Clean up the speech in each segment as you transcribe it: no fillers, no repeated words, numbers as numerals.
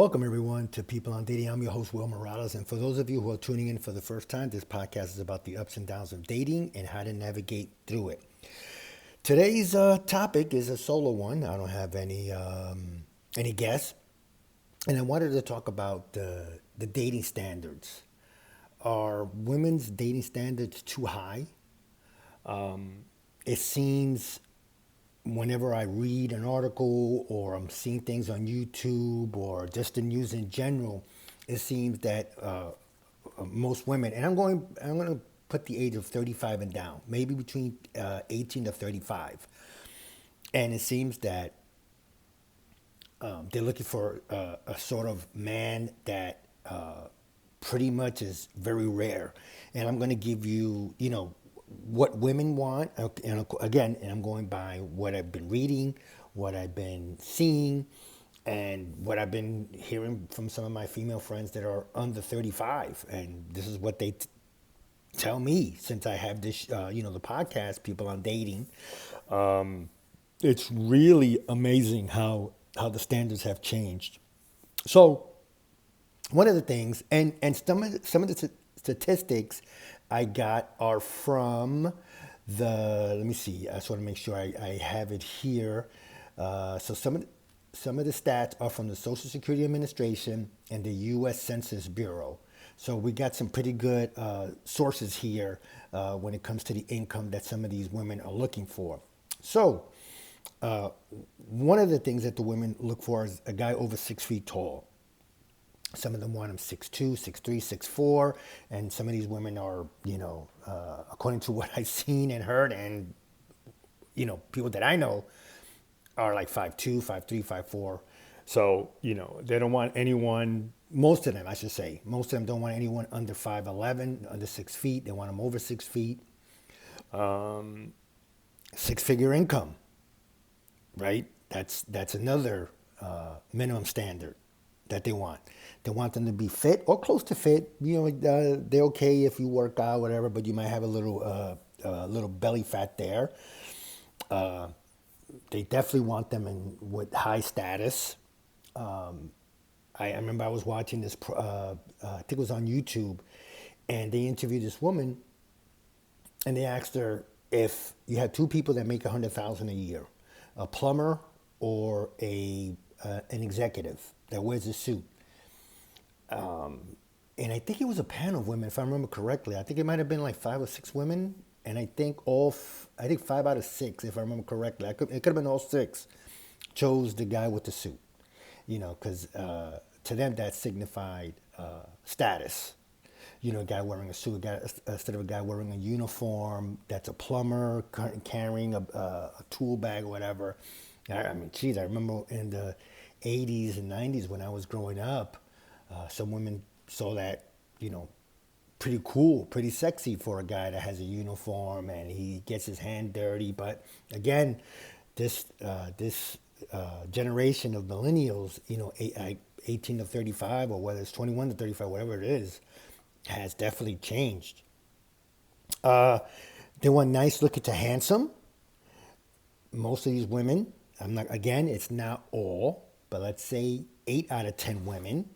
Welcome, everyone, to People on Dating. I'm your host, Will Morales. And for those of you who are tuning in for the first time, this podcast is about the ups and downs of dating and how to navigate through it. Today's topic is a solo one. I don't have any guests. And I wanted to talk about the dating standards. Are women's dating standards too high? It seems whenever I read an article or I'm seeing things on YouTube or just the news in general, it seems that most women, and I'm going to put the age of 35 and down, maybe between 18 to 35, and it seems that they're looking for a sort of man that pretty much is very rare. And I'm going to give you, what women want. And again, and I'm going by what I've been reading, what I've been seeing, and what I've been hearing from some of my female friends that are under 35. And this is what they tell me since I have this, the podcast, People on Dating. It's really amazing how the standards have changed. So one of the things, and some of the statistics I got are from let me see, I just want to make sure I have it here. So some of the stats are from the Social Security Administration and the U.S. Census Bureau. So we got some pretty good sources here when it comes to the income that some of these women are looking for. So one of the things that the women look for is a guy over 6 feet tall. Some of them want him 6'2", 6'3", 6'4", and some of these women are, according to what I've seen and heard, and people that I know are like 5'2", 5'3", 5'4". So they don't want anyone. Most of them, I should say, most of them don't want anyone under 5'11", under 6 feet. They want them over 6 feet. Six-figure income, right? That's another minimum standard that they want. They want them to be fit or close to fit. They're okay if you work out, whatever, but you might have a little belly fat there. They definitely want them with high status. I remember I was watching this, I think it was on YouTube, and they interviewed this woman, and they asked her if you had two people that make $100,000 a year, a plumber or an executive that wears a suit. And I think it was a panel of women, if I remember correctly. I think it might have been like 5 or 6 women, and I think 5 out of 6, if I remember correctly. It could have been all 6 chose the guy with the suit, because to them that signified status. A guy wearing a suit, instead of a guy wearing a uniform that's a plumber carrying a tool bag or whatever. I mean, geez, I remember in the 80s and 90s when I was growing up, some women saw that, pretty cool, pretty sexy for a guy that has a uniform and he gets his hand dirty. But again, this generation of millennials, 18 to 35, or whether it's 21 to 35, whatever it is, has definitely changed. They want nice looking to handsome. Most of these women, it's not all, but let's say 8 out of 10 women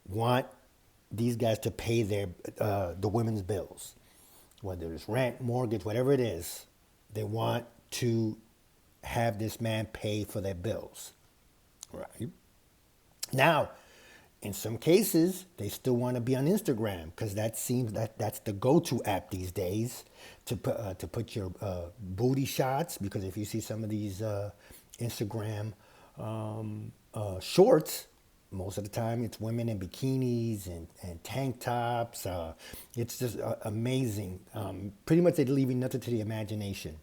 want these guys to pay the women's bills, whether it's rent, mortgage, whatever it is. They want to have this man pay for their bills, right? Now, in some cases, they still want to be on Instagram because that's the go-to app these days to put your booty shots. Because if you see some of these Instagram shorts, most of the time it's women in bikinis and tank tops. It's just amazing. Pretty much they're leaving nothing to the imagination.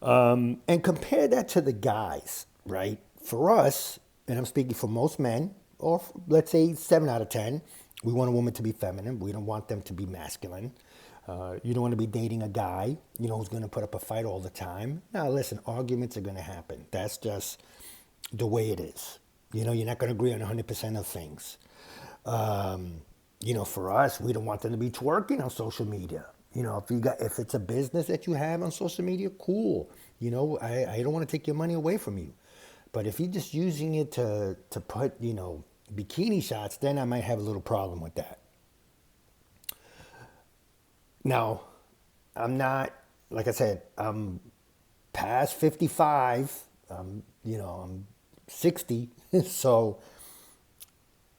And compare that to the guys, right? For us, and I'm speaking for most men, or let's say 7 out of 10, we want a woman to be feminine. We don't want them to be masculine. You don't want to be dating a guy, who's going to put up a fight all the time. Now, listen, arguments are going to happen. That's just the way it is. You're not going to agree on 100% of things. For us, we don't want them to be twerking on social media. If it's a business that you have on social media, cool. I don't want to take your money away from you. But if you're just using it to put, bikini shots, then I might have a little problem with that. Now, I'm not, like I said, I'm past 55. I'm 60. So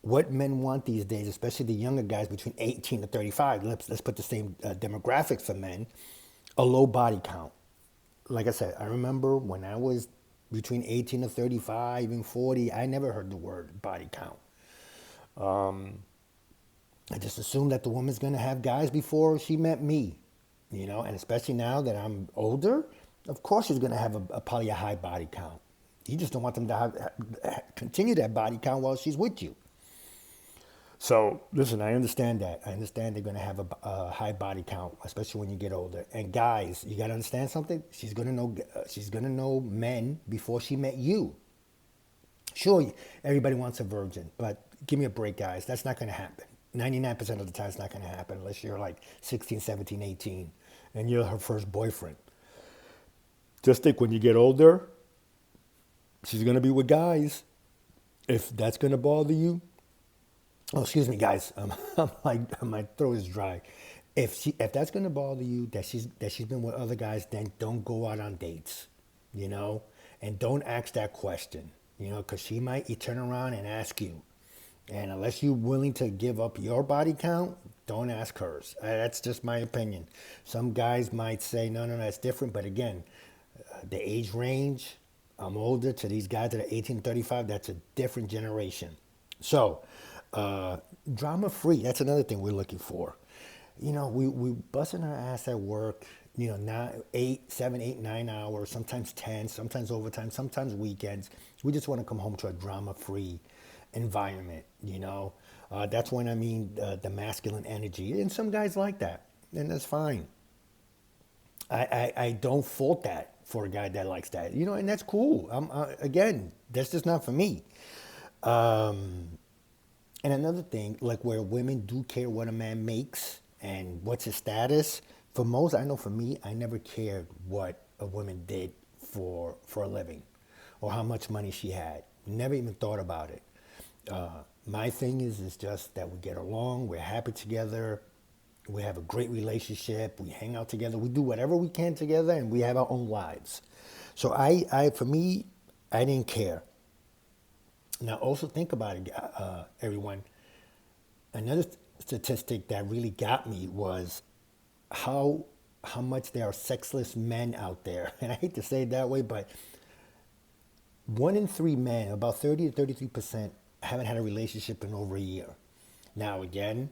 what men want these days, especially the younger guys between 18 to 35, let's put the same demographics for men, a low body count. Like I said, I remember when I was between 18 to 35 and 40, I never heard the word body count. I just assumed that the woman's going to have guys before she met me, and especially now that I'm older, of course she's going to have probably a high body count. You just don't want them to continue that body count while she's with you. So listen, I understand that. I understand they're going to have a high body count, especially when you get older. And guys, you got to understand something. She's going to know. She's going to know men before she met you. Sure, everybody wants a virgin, but give me a break, guys. That's not going to happen. 99% of the time, it's not going to happen unless you're like 16, 17, 18, and you're her first boyfriend. Just think, when you get older, she's going to be with guys. If that's going to bother you, oh, excuse me, guys. I'm like, my throat is dry. If that's gonna bother you, that she's been with other guys, then don't go out on dates, and don't ask that question, because she might turn around and ask you, and unless you're willing to give up your body count, don't ask hers. That's just my opinion. Some guys might say, no, that's different, but again, the age range, I'm older, to these guys that are 18 to 35, that's a different generation. So, drama free, that's another thing we're looking for. We busting our ass at work, now 8, 7, 8, 9 hours, sometimes 10, sometimes overtime, sometimes weekends. We just want to come home to a drama free environment, That's when I mean the masculine energy. And some guys like that, and that's fine. I don't fault that for a guy that likes that, and that's cool. Again, that's just not for me. And another thing, like where women do care what a man makes and what's his status. For most, I know for me, I never cared what a woman did for a living or how much money she had. Never even thought about it. My thing is just that we get along, we're happy together, we have a great relationship, we hang out together, we do whatever we can together, and we have our own lives. So for me, I didn't care. Now, also think about it, everyone. Another statistic that really got me was how much there are sexless men out there. And I hate to say it that way, but 1 in 3 men, about 30 to 33%, haven't had a relationship in over a year. Now, again,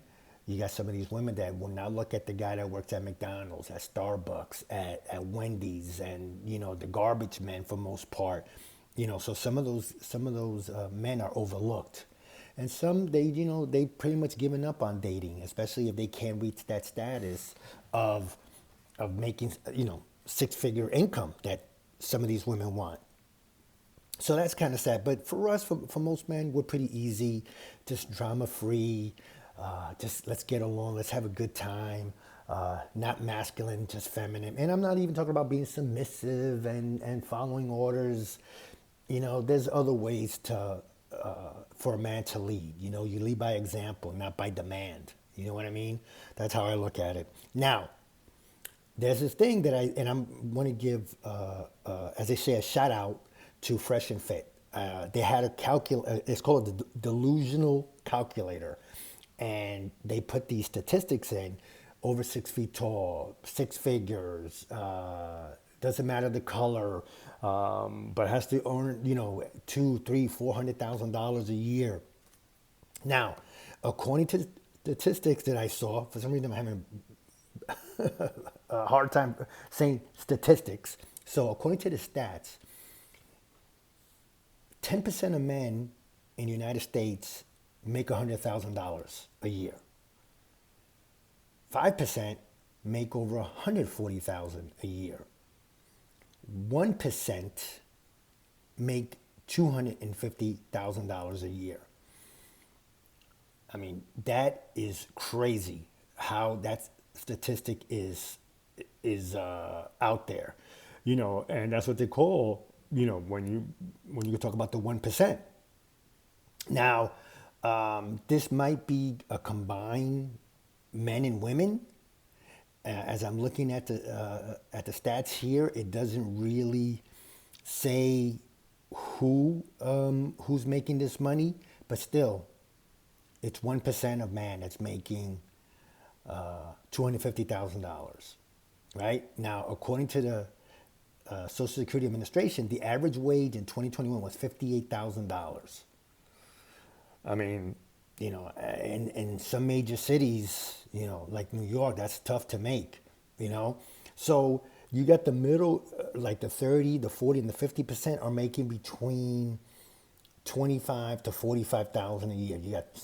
you got some of these women that will not look at the guy that works at McDonald's, at Starbucks, at Wendy's, and the garbage men for most part. So some of those men are overlooked, and some they pretty much given up on dating, especially if they can't reach that status of making 6-figure income that some of these women want. So that's kind of sad. But for us, for most men, we're pretty easy, just drama free. Just let's get along, let's have a good time. Not masculine, just feminine. And I'm not even talking about being submissive and following orders. There's other ways for a man to lead. You lead by example, not by demand. You know what I mean? That's how I look at it. Now, there's this thing that I'm going to give, as they say, a shout out to Fresh and Fit. They had it's called the delusional calculator. And they put these statistics in: over 6 feet tall, 6 figures, doesn't matter the color, but has to earn, $200,000, $300,000, $400,000 a year. Now, according to the statistics that I saw, for some reason I'm having a hard time saying statistics. So according to the stats, 10% of men in the United States make $100,000 a year. 5% make over $140,000 a year. 1% make $250,000 a year. I mean, that is crazy how that statistic is out there, and that's what they call when you talk about the 1%. Now, this might be a combined men and women. As I'm looking at the stats here, it doesn't really say who's making this money, but still, it's 1% of man that's making $250,000, right? Now, according to the Social Security Administration, the average wage in 2021 was $58,000. I mean, in some major cities, like New York, that's tough to make. So you got the middle, like the 30, the 40, and the 50% are making between 25 to 45,000 a year. You got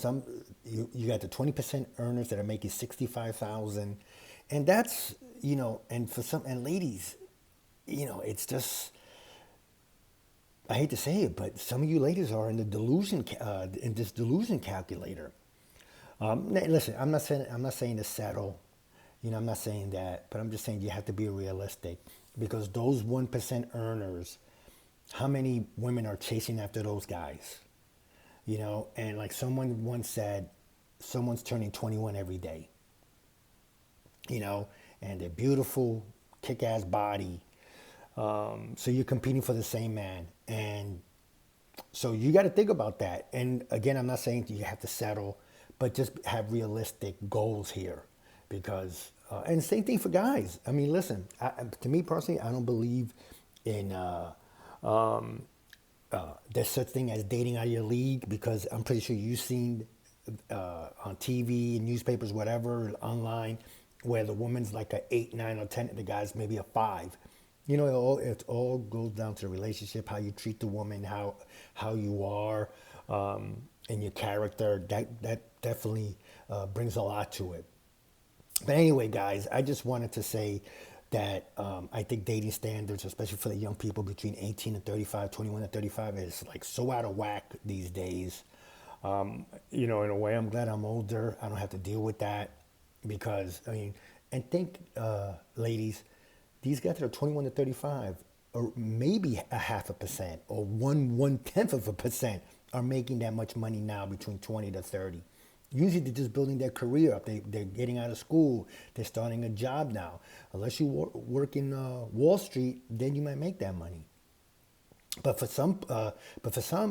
the 20% earners that are making 65,000, and that's and for some and ladies, it's just, I hate to say it, but some of you ladies are in the delusion in this delusion calculator. Listen, I'm not saying to settle. I'm not saying that, but I'm just saying you have to be realistic, because those 1% earners, how many women are chasing after those guys? And like someone once said, someone's turning 21 every day. And they're beautiful, kick-ass body. So you're competing for the same man, and so you got to think about that. And again, I'm not saying you have to settle, but just have realistic goals here, because and same thing for guys. I mean, listen, to me personally, I don't believe in there's such thing as dating out of your league, because I'm pretty sure you've seen on TV, newspapers, whatever, online, where the woman's like a 8, 9, or 10, the guy's maybe a 5. It all goes down to the relationship, how you treat the woman, how you are, and your character. That definitely brings a lot to it. But anyway, guys, I just wanted to say that I think dating standards, especially for the young people between 18 and 35, 21 and 35, is like so out of whack these days. In a way, I'm glad I'm older. I don't have to deal with that, because, I mean, and think, ladies, these guys that are 21 to 35, or maybe a 0.5% or 1/10% are making that much money now between 20 to 30. Usually they're just building their career up. They're getting out of school. They're starting a job now. Unless you work in Wall Street, then you might make that money. But for some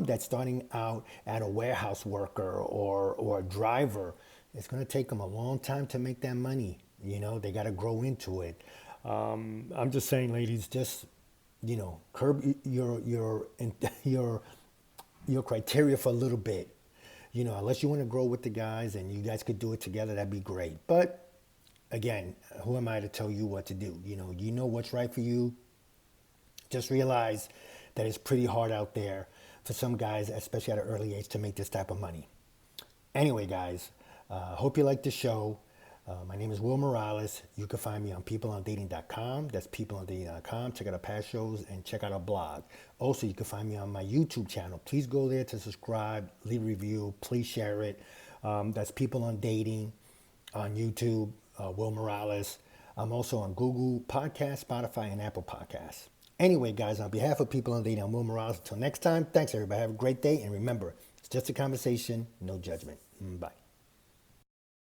that's starting out at a warehouse worker or a driver, it's going to take them a long time to make that money. They got to grow into it. I'm just saying, ladies, just curb your criteria for a little bit. Unless you want to grow with the guys and you guys could do it together, that'd be great. But again, who am I to tell you what to do? You know what's right for you. Just realize that it's pretty hard out there for some guys, especially at an early age, to make this type of money. Anyway, guys, hope you like the show. My name is Will Morales. You can find me on peopleondating.com. That's peopleondating.com. Check out our past shows and check out our blog. Also, you can find me on my YouTube channel. Please go there to subscribe, leave a review. Please share it. That's People on Dating on YouTube, Will Morales. I'm also on Google Podcasts, Spotify, and Apple Podcasts. Anyway, guys, on behalf of People on Dating, I'm Will Morales. Until next time, thanks, everybody. Have a great day. And remember, it's just a conversation, no judgment. Bye.